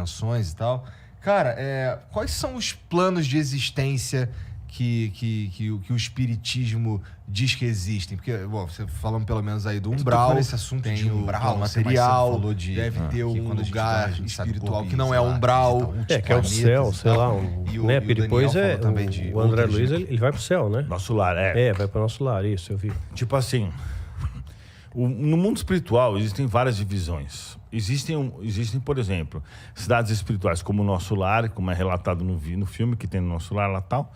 dimensões e tal. Cara, quais são os planos de existência que o espiritismo diz que existem? Porque, bom, você falando pelo menos aí do umbral, esse assunto tem de umbral, material, falou de, deve ter um lugar espiritual que não sei é lá, umbral. Que é o céu, sei lá. Né? Porque depois o André Luiz, ele vai pro céu, né? Nosso lar, vai pro nosso lar, isso, eu vi. Tipo assim, no mundo espiritual existem várias divisões. Existem, por exemplo, cidades espirituais como o Nosso Lar, como é relatado no filme que tem no Nosso Lar lá tal,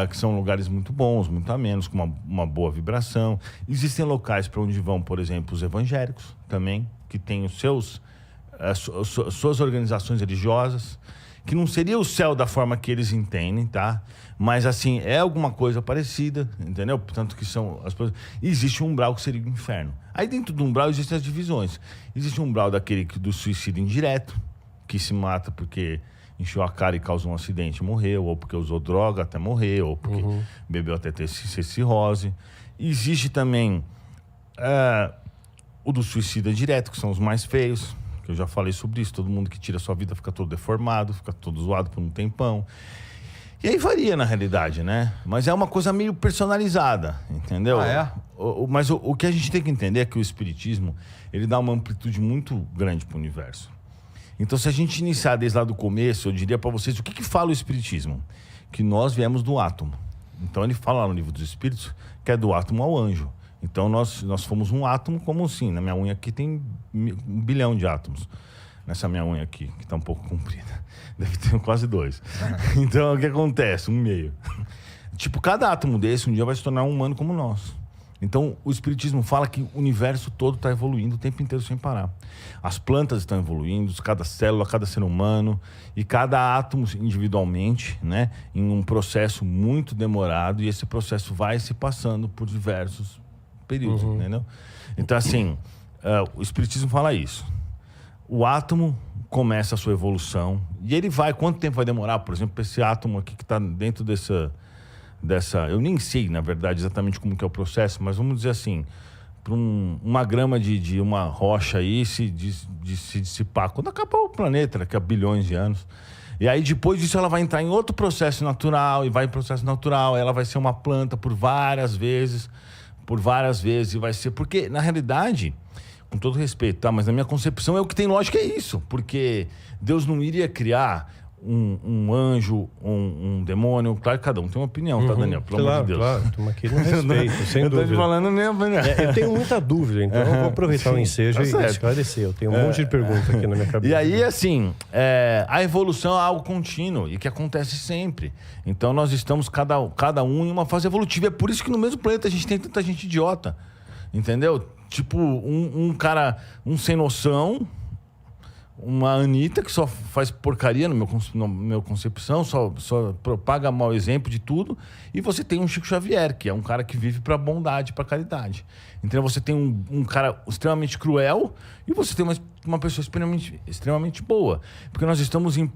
que são lugares muito bons, muito amenos, com uma boa vibração. Existem locais para onde vão, por exemplo, os evangélicos também, que têm os suas organizações religiosas, que não seria o céu da forma que eles entendem, tá? Mas, assim, é alguma coisa parecida, entendeu? Portanto, que são as coisas... Existe um umbral que seria o inferno. Aí, dentro do umbral, existem as divisões. Existe um umbral do suicídio indireto, que se mata porque encheu a cara e causou um acidente e morreu, ou porque usou droga até morrer, ou porque bebeu até ter cirrose. Existe também o do suicídio direto, que são os mais feios, que eu já falei sobre isso. Todo mundo que tira sua vida fica todo deformado, fica todo zoado por um tempão. E aí varia, na realidade, né? Mas é uma coisa meio personalizada, entendeu? Mas o que a gente tem que entender é que o espiritismo, ele dá uma amplitude muito grande para o universo. Então, se a gente iniciar desde lá do começo, eu diria para vocês, o que fala o espiritismo? Que nós viemos do átomo. Então, ele fala lá no livro dos espíritos que é do átomo ao anjo. Então, nós fomos um átomo, como assim? Na minha unha aqui tem 1 bilhão de átomos. Nessa minha unha aqui, que está um pouco comprida. Deve ter quase 2. Então, o que acontece? 1,5. Tipo, cada átomo desse um dia vai se tornar um humano como nós. Então, o espiritismo fala que o universo todo está evoluindo o tempo inteiro sem parar. As plantas estão evoluindo, cada célula, cada ser humano, e cada átomo individualmente, né? Em um processo muito demorado, e esse processo vai se passando por diversos períodos, entendeu? Então, assim, o espiritismo fala isso. O átomo começa a sua evolução, e ele vai... Quanto tempo vai demorar, por exemplo, esse átomo aqui que está dentro dessa... Eu nem sei, na verdade, exatamente como que é o processo, mas vamos dizer assim, para uma grama de uma rocha aí se dissipar. Quando acabar o planeta, daqui a bilhões de anos. E aí, depois disso, ela vai entrar em outro processo natural, e vai em processo natural, ela vai ser uma planta por várias vezes, e vai ser... Porque, na realidade... Com todo respeito, tá? Mas na minha concepção, o que tem lógica é isso. Porque Deus não iria criar um anjo, um demônio. Claro que cada um tem uma opinião, tá, Daniel? Pelo amor de Deus. Claro, estamos aqui no respeito, sem dúvida. Eu tô te falando mesmo, né? Eu tenho muita dúvida, então eu vou aproveitar o ensejo e esclarecer. Eu tenho um monte de perguntas aqui na minha cabeça. E aí, assim, a evolução é algo contínuo e que acontece sempre. Então, nós estamos cada um em uma fase evolutiva. É por isso que no mesmo planeta a gente tem tanta gente idiota, entendeu? Tipo, um cara, sem noção, uma Anitta que só faz porcaria no meu concepção, só propaga mau exemplo de tudo. E você tem um Chico Xavier, que é um cara que vive pra bondade, pra caridade. Então você tem um cara extremamente cruel e você tem uma pessoa extremamente boa. Porque nós estamos num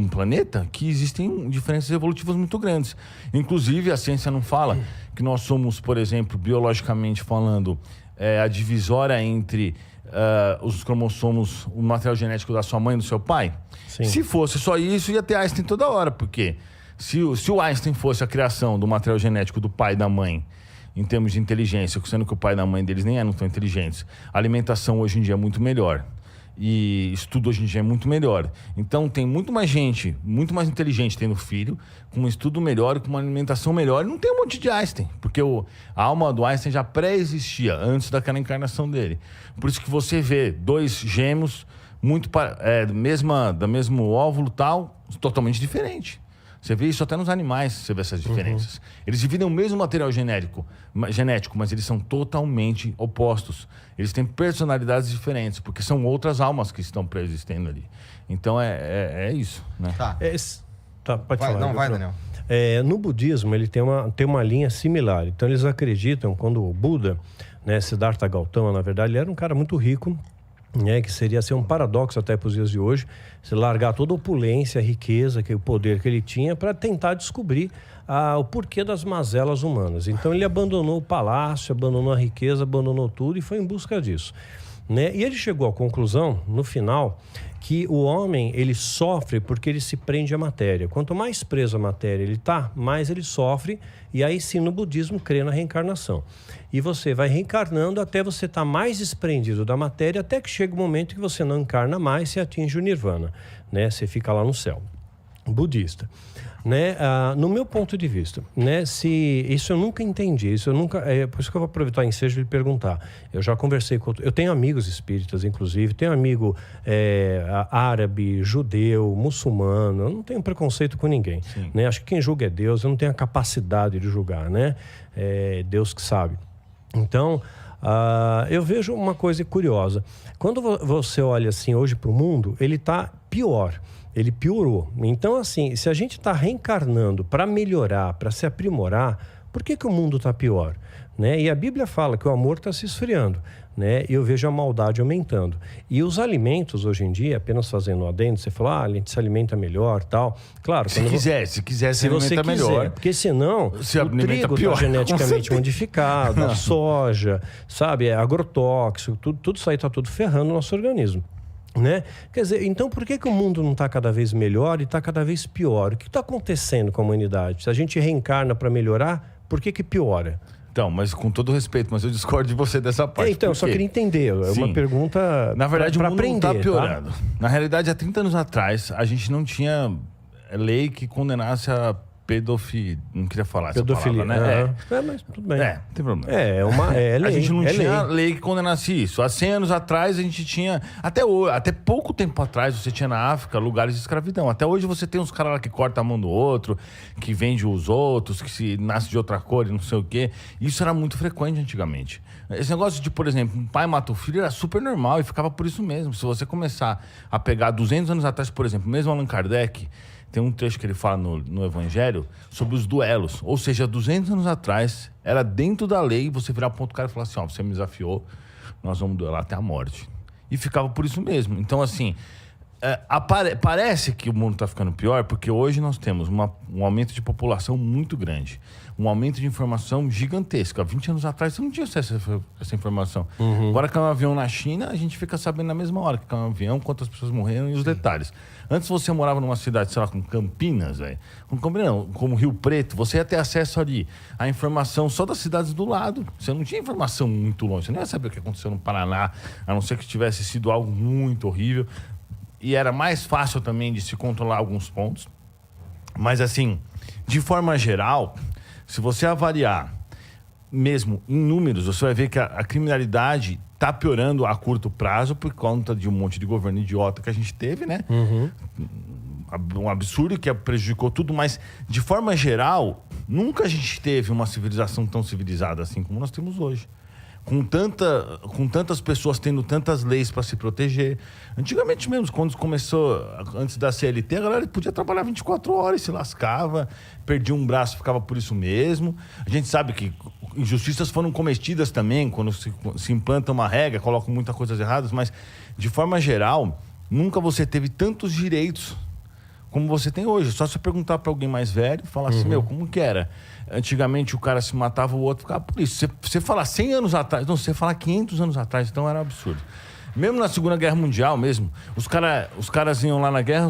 planeta que existem diferenças evolutivas muito grandes. Inclusive, a ciência não fala que nós somos, por exemplo, biologicamente falando, a divisória entre os cromossomos, o material genético da sua mãe e do seu pai. Sim. Se fosse só isso, ia ter Einstein toda hora. Porque se o Einstein fosse a criação do material genético do pai e da mãe, em termos de inteligência, sendo que o pai e a mãe deles nem eram tão inteligentes, a alimentação hoje em dia é muito melhor. E estudo hoje em dia é muito melhor. Então tem muito mais gente, muito mais inteligente tendo filho, com um estudo melhor, com uma alimentação melhor. E não tem um monte de Einstein, porque a alma do Einstein já pré-existia antes daquela encarnação dele. Por isso que você vê 2 gêmeos da mesmo óvulo tal, totalmente diferente. Você vê isso até nos animais, você vê essas diferenças. Eles dividem o mesmo material genético, mas eles são totalmente opostos. Eles têm personalidades diferentes, porque são outras almas que estão pré-existendo ali. Então, é isso, né? Tá, pode falar. Não, vai, Daniel. No budismo, ele tem uma linha similar. Então, eles acreditam, quando o Buda, né, Siddhartha Gautama, na verdade, ele era um cara muito rico, né, que seria ser um paradoxo até para os dias de hoje, se largar toda a opulência, a riqueza, o poder que ele tinha para tentar descobrir o porquê das mazelas humanas. Então ele abandonou o palácio, abandonou a riqueza, abandonou tudo e foi em busca disso. né? E ele chegou à conclusão, no final, que o homem, ele sofre porque ele se prende à matéria. Quanto mais preso à matéria ele está, mais ele sofre. E aí sim, no budismo, crê na reencarnação. E você vai reencarnando até você estar mais desprendido da matéria, até que chega o momento que você não encarna mais e atinge o nirvana, né? Você fica lá no céu. Budista. Né? No meu ponto de vista, né? Isso eu nunca entendi, por isso que eu vou aproveitar o ensejo e lhe perguntar. Eu já conversei eu tenho amigos espíritas, inclusive, tenho amigo árabe, judeu, muçulmano, eu não tenho preconceito com ninguém, né? Acho que quem julga é Deus, eu não tenho a capacidade de julgar, né? É Deus que sabe. Então, eu vejo uma coisa curiosa. Quando você olha assim hoje para o mundo, ele está pior. Ele piorou. Então, assim, se a gente está reencarnando para melhorar, para se aprimorar, por que o mundo está pior? Né? E a Bíblia fala que o amor está se esfriando, né? E eu vejo a maldade aumentando. E os alimentos, hoje em dia, apenas fazendo um adendo, você fala, a gente se alimenta melhor, tal. Claro, se quiser se alimenta melhor. Porque senão, se o trigo está geneticamente modificado, a soja, sabe, agrotóxico, tudo isso aí está tudo ferrando o nosso organismo. Né? Quer dizer, então por que o mundo não está cada vez melhor e está cada vez pior? O que está acontecendo com a humanidade? Se a gente reencarna para melhorar, por que piora? Então, mas com todo respeito, mas eu discordo de você dessa parte. Então, eu só queria entender. É uma pergunta na verdade, para o mundo aprender. Está piorando. Tá? Na realidade, há 30 anos atrás, a gente não tinha lei que condenasse a pedofilia. Não queria falar pedofilia, essa palavra, né? Mas tudo bem. Não tem problema. É lei. A gente não tinha lei que condenasse isso. Há 100 anos atrás, a gente tinha... Até pouco tempo atrás, você tinha na África lugares de escravidão. Até hoje, você tem uns caras lá que cortam a mão do outro, que vende os outros, que se nasce de outra cor e não sei o quê. Isso era muito frequente antigamente. Esse negócio de, por exemplo, um pai mata o filho era super normal e ficava por isso mesmo. Se você começar a pegar 200 anos atrás, por exemplo, mesmo Allan Kardec... Tem um trecho que ele fala no Evangelho sobre os duelos. Ou seja, 200 anos atrás, era dentro da lei você virar pro outro cara e falar assim, você me desafiou, nós vamos duelar até a morte. E ficava por isso mesmo. Então, assim, parece que o mundo está ficando pior porque hoje nós temos um aumento de população muito grande. Um aumento de informação gigantesco. Há 20 anos atrás você não tinha acesso a essa informação. Agora caiu um avião na China, a gente fica sabendo na mesma hora que caiu um avião, quantas pessoas morreram e os detalhes. Antes você morava numa cidade, sei lá, como Campinas, velho. Como Rio Preto, você ia ter acesso ali à informação só das cidades do lado. Você não tinha informação muito longe. Você não ia saber o que aconteceu no Paraná, a não ser que tivesse sido algo muito horrível. E era mais fácil também de se controlar alguns pontos. Mas, assim, de forma geral, se você avaliar mesmo em números, você vai ver que a criminalidade está piorando a curto prazo por conta de um monte de governo idiota que a gente teve, né? Um absurdo que prejudicou tudo, mas de forma geral, nunca a gente teve uma civilização tão civilizada assim como nós temos hoje. Com tantas pessoas tendo tantas leis para se proteger. Antigamente mesmo, quando começou, antes da CLT, a galera podia trabalhar 24 horas, se lascava, perdia um braço, ficava por isso mesmo. A gente sabe que injustiças foram cometidas também, quando se implanta uma regra, colocam muitas coisas erradas, mas, de forma geral, nunca você teve tantos direitos como você tem hoje. Só se perguntar para alguém mais velho, falar assim, como que era? Antigamente o cara se matava, o outro ficava por isso. Você falar 100 anos atrás, não, você falar 500 anos atrás, então era um absurdo. Mesmo na Segunda Guerra Mundial mesmo, os caras iam lá na guerra,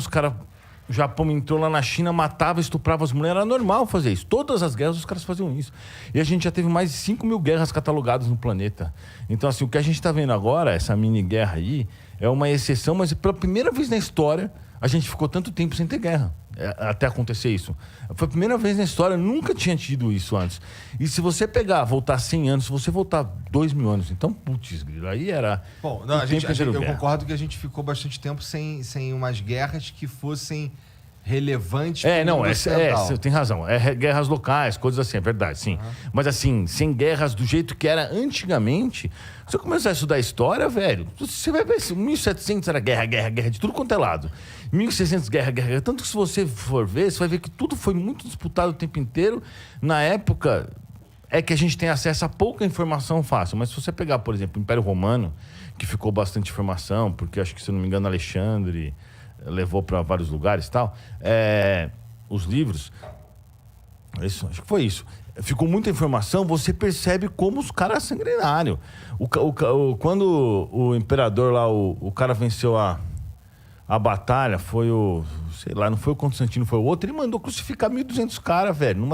o Japão entrou lá na China, matava, estuprava as mulheres, era normal fazer isso. Todas as guerras os caras faziam isso. E a gente já teve mais de 5 mil guerras catalogadas no planeta. Então, assim, o que a gente está vendo agora, essa mini guerra aí, é uma exceção, mas pela primeira vez na história, a gente ficou tanto tempo sem ter guerra, até acontecer isso. Foi a primeira vez na história, nunca tinha tido isso antes. E se você voltar 100 anos, se você voltar 2.000 anos, então, putz, aí era... Bom, não, eu concordo que a gente ficou bastante tempo sem umas guerras que fossem relevantes. Você tem razão. Guerras locais, coisas assim, é verdade, sim. Mas assim, sem guerras do jeito que era antigamente, se você começar a estudar a história, velho, você vai ver, 1700 era guerra de tudo quanto é lado. 1600 guerra. Tanto que se você for ver, você vai ver que tudo foi muito disputado o tempo inteiro. Na época, é que a gente tem acesso a pouca informação fácil. Mas se você pegar, por exemplo, o Império Romano, que ficou bastante informação, porque acho que, se não me engano, Alexandre levou para vários lugares e tal, os livros, Isso, acho que foi isso. Ficou muita informação, você percebe como os caras sanguinários. Quando o imperador lá, o cara venceu a batalha, foi sei lá, não foi o Constantino, foi o outro, ele mandou crucificar 1.200 caras, velho,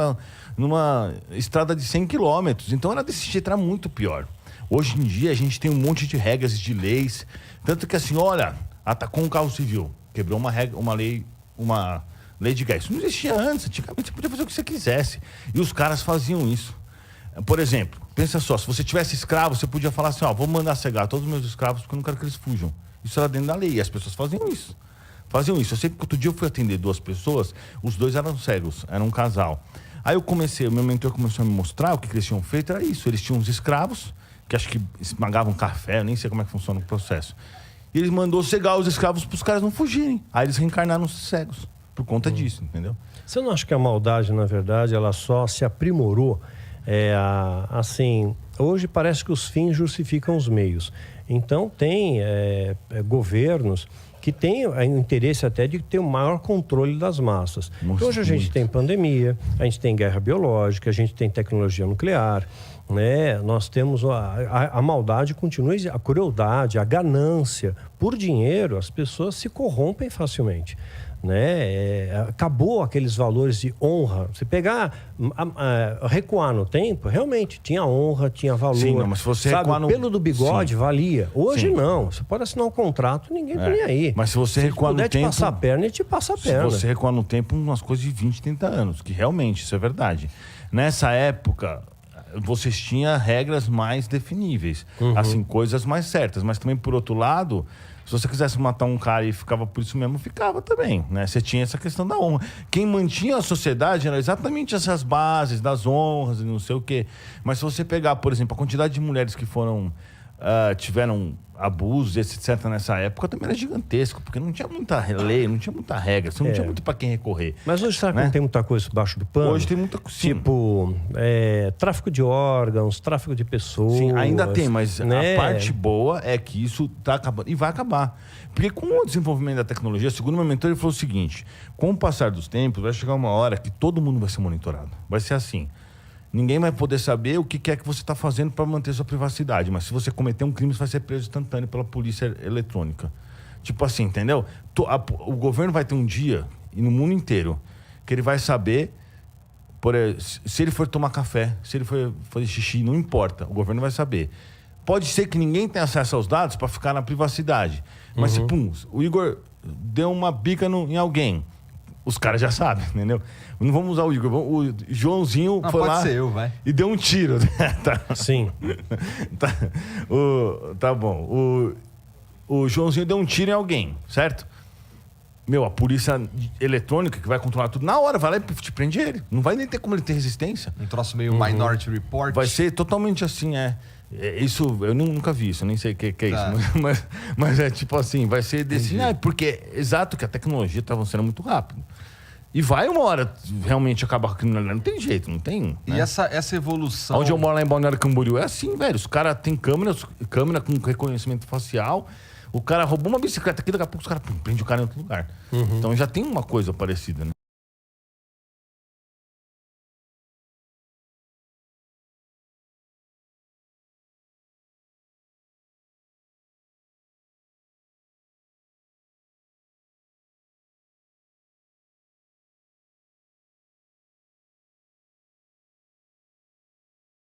numa estrada de 100 quilômetros. Então era desse jeito, era muito pior. Hoje em dia a gente tem um monte de regras, de leis, tanto que assim, olha, atacou um carro civil, quebrou uma lei de guerra. Isso não existia antes, antigamente você podia fazer o que você quisesse. E os caras faziam isso. Por exemplo, pensa só, se você tivesse escravo, você podia falar assim, ó, vou mandar cegar todos os meus escravos porque eu não quero que eles fujam. Isso era dentro da lei, e as pessoas faziam isso. Eu sei que outro dia eu fui atender 2 pessoas, os 2 eram cegos, eram um casal. Aí o meu mentor começou a me mostrar o que eles tinham feito, era isso. Eles tinham uns escravos, que acho que esmagavam café, eu nem sei como é que funciona o processo. E eles mandou cegar os escravos para os caras não fugirem. Aí eles reencarnaram cegos, por conta disso, entendeu? Você não acha que a maldade, na verdade, ela só se aprimorou? Assim, hoje parece que os fins justificam os meios. Então tem governos que têm o interesse até de ter o maior controle das massas. Hoje a gente tem pandemia, a gente tem guerra biológica, a gente tem tecnologia nuclear, né? Nós temos a maldade continua, a crueldade, a ganância. Por dinheiro, as pessoas se corrompem facilmente. Né? Acabou aqueles valores de honra. Você pegar, recuar no tempo, realmente tinha honra, tinha valor. Sim, não, mas se você sabe, recuar o pelo do bigode valia. Hoje Sim. não. Você pode assinar um contrato, ninguém tá nem aí. Mas se você recuar no tempo, te passar a perna, ele te passa a perna. Se você recuar no tempo, umas coisas de 20, 30 anos, que realmente isso é verdade. Nessa época, vocês tinham regras mais definíveis, assim, coisas mais certas. Mas também, por outro lado, se você quisesse matar um cara e ficava por isso mesmo, ficava também, né? Você tinha essa questão da honra. Quem mantinha a sociedade eram exatamente essas bases das honras e não sei o quê. Mas se você pegar, por exemplo, a quantidade de mulheres que tiveram abusos, etc., nessa época, também era gigantesco, porque não tinha muita lei, não tinha muita regra, você não tinha muito para quem recorrer. Mas hoje, sabe que não tem muita coisa debaixo do pano? Hoje tem muita coisa. Tipo, tráfico de órgãos, tráfico de pessoas. Sim, ainda tem, mas né? a parte boa é que isso está acabando. E vai acabar. Porque com o desenvolvimento da tecnologia, segundo meu mentor, ele falou o seguinte: com o passar dos tempos, vai chegar uma hora que todo mundo vai ser monitorado. Vai ser assim. Ninguém vai poder saber o que é que você está fazendo para manter sua privacidade. Mas se você cometer um crime, você vai ser preso instantâneo pela polícia eletrônica. Tipo assim, entendeu? O governo vai ter um dia, e no mundo inteiro, que ele vai saber, se ele for tomar café, se ele for fazer xixi, não importa, o governo vai saber. Pode ser que ninguém tenha acesso aos dados para ficar na privacidade. Mas se, o Igor deu uma bica em alguém, os caras já sabem, entendeu? Não vamos usar o Igor. O Joãozinho foi lá ser eu, vai. e deu um tiro. Tá. Sim. Tá bom. O Joãozinho deu um tiro em alguém, certo? A polícia eletrônica que vai controlar tudo, na hora vai lá e te prende ele. Não vai nem ter como ele ter resistência. Um troço meio Minority Report. Vai ser totalmente assim, isso, eu nunca vi isso, eu nem sei o que é isso. Mas é tipo assim, vai ser desse... porque é exato que a tecnologia está avançando muito rápido. E vai uma hora realmente acabar com a criminalidade. Não tem jeito, não tem. E essa evolução... Onde eu moro lá em Balneário Camboriú é assim, velho. Os caras têm câmera com reconhecimento facial. O cara roubou uma bicicleta aqui, daqui a pouco os caras prendem o cara em outro lugar. Então já tem uma coisa parecida, né?